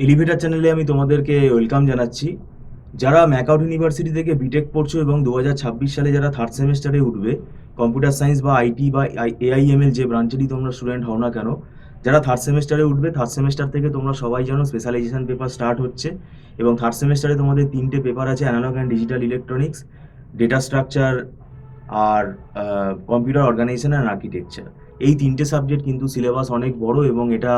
Elevator চ্যানেলে আমি তোমাদেরকে ওয়েলকাম জানাচ্ছি। যারা ম্যাকআউট ইউনিভার্সিটি থেকে বিটেক পড়ছো এবং 2026 সালে যারা থার্ড সেমেস্টারে উঠবে, কম্পিউটার সায়েন্স বা আইটি বা এআইএমএল যে ব্রাঞ্চেরই তোমরা স্টুডেন্ট হও না কেন, যারা থার্ড সেমেস্টারে উঠবে, থার্ড সেমেস্টার থেকে তোমরা সবাই জানো স্পেশালাইজেশন পেপার স্টার্ট হচ্ছে। এবং থার্ড সেমেস্টারে তোমাদের 3টে পেপার আছে: analog and digital electronics, data structure, আর কম্পিউটার অর্গানাইজেশন অ্যান্ড আর্কিটেকচার। এই 3টে সাবজেক্ট কিন্তু সিলেবাস অনেক বড় এবং এটা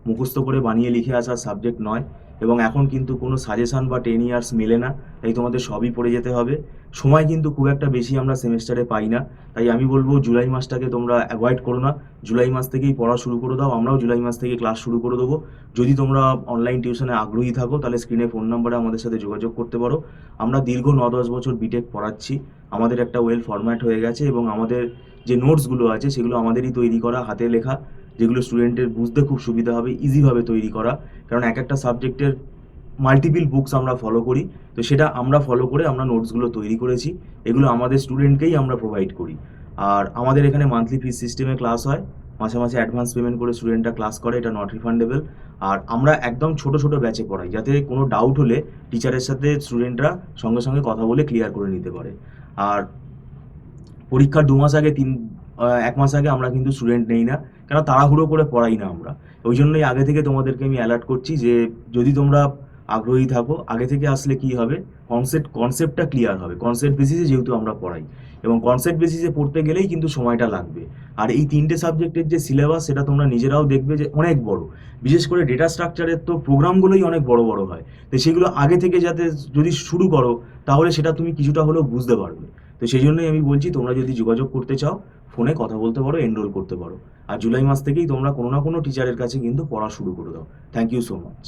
মুখস্থ করে বানিয়ে লিখে আসার সাবজেক্ট নয়। এবং এখন কিন্তু কোনো সাজেশন বা 10 ইয়ার্স মেলে না, তাই তোমাদের সবই পড়ে যেতে হবে। সময় কিন্তু খুব একটা বেশি আমরা সেমেস্টারে পাই না, তাই আমি বলবো জুলাই মাসটাকে তোমরা অ্যাভয়েড করো না। জুলাই মাস থেকেই পড়া শুরু করে দাও, আমরাও জুলাই মাস থেকে ক্লাস শুরু করে দেবো। যদি তোমরা অনলাইন টিউশনে আগ্রহী থাকো তাহলে স্ক্রিনে ফোন নাম্বারে আমাদের সাথে যোগাযোগ করতে পারো। আমরা দীর্ঘ 9-10 বছর বিটেক পড়াচ্ছি, আমাদের একটা ওয়েল ফরম্যাট হয়ে গেছে এবং আমাদের যে নোটসগুলো আছে সেগুলো আমাদেরই তৈরি করা, হাতে লেখা, যেগুলো স্টুডেন্টের বুঝতে খুব সুবিধা হবে, ইজিভাবে তৈরি করা। কারণ এক একটা সাবজেক্টের মাল্টিপল বুকস আমরা ফলো করি, তো সেটা আমরা ফলো করে আমরা নোটসগুলো তৈরি করেছি। এগুলো আমাদের স্টুডেন্টকেই আমরা প্রোভাইড করি। আর আমাদের এখানে মান্থলি ফিস সিস্টেমে ক্লাস হয়, মাসে মাসে অ্যাডভান্স পেমেন্ট করে স্টুডেন্টরা ক্লাস করে, এটা নট রিফান্ডেবল। আর আমরা একদম ছোট ছোট ব্যাচে পড়াই, যাতে কোনো ডাউট হলে টিচারের সাথে স্টুডেন্টরা সঙ্গে সঙ্গে কথা বলে ক্লিয়ার করে নিতে পারে। আর পরীক্ষার 2 মাস আগে 1 মাস আগে আমরা কিন্তু স্টুডেন্ট নেই না, কেন তাড়াহুড়ো করে পড়াই না আমরা। ওই জন্যই আগে থেকে তোমাদেরকে আমি অ্যালার্ট করছি যে যদি তোমরা আগ্রহী থাকো, আগে থেকে আসলে কি হবে, কনসেপ্টটা ক্লিয়ার হবে। কনসেপ্ট বেসিসে যেহেতু আমরা পড়াই, এবং কনসেপ্ট বেসিসে পড়তে গেলেই কিন্তু সময়টা লাগবে। আর এই 3টে সাবজেক্টের যে সিলেবাস সেটা তোমরা নিজেরাও দেখবে যে অনেক বড়। বিশেষ করে ডেটা স্ট্রাকচারের তো প্রোগ্রামগুলোই অনেক বড় বড় হয়, তো সেগুলো আগে থেকে যাতে যদি শুরু করো তাহলে সেটা তুমি কিছুটা হলেও বুঝতে পারবে। তো সেই জন্যই আমি বলছি, তোমরা যদি যোগাযোগ করতে চাও ফোনে কথা বলতে পারো, এনরোল করতে পারো। আর জুলাই মাস থেকেই তোমরা কোনো না কোনো টিচারের কাছে কিন্তু পড়া শুরু করে দাও। Thank you so much.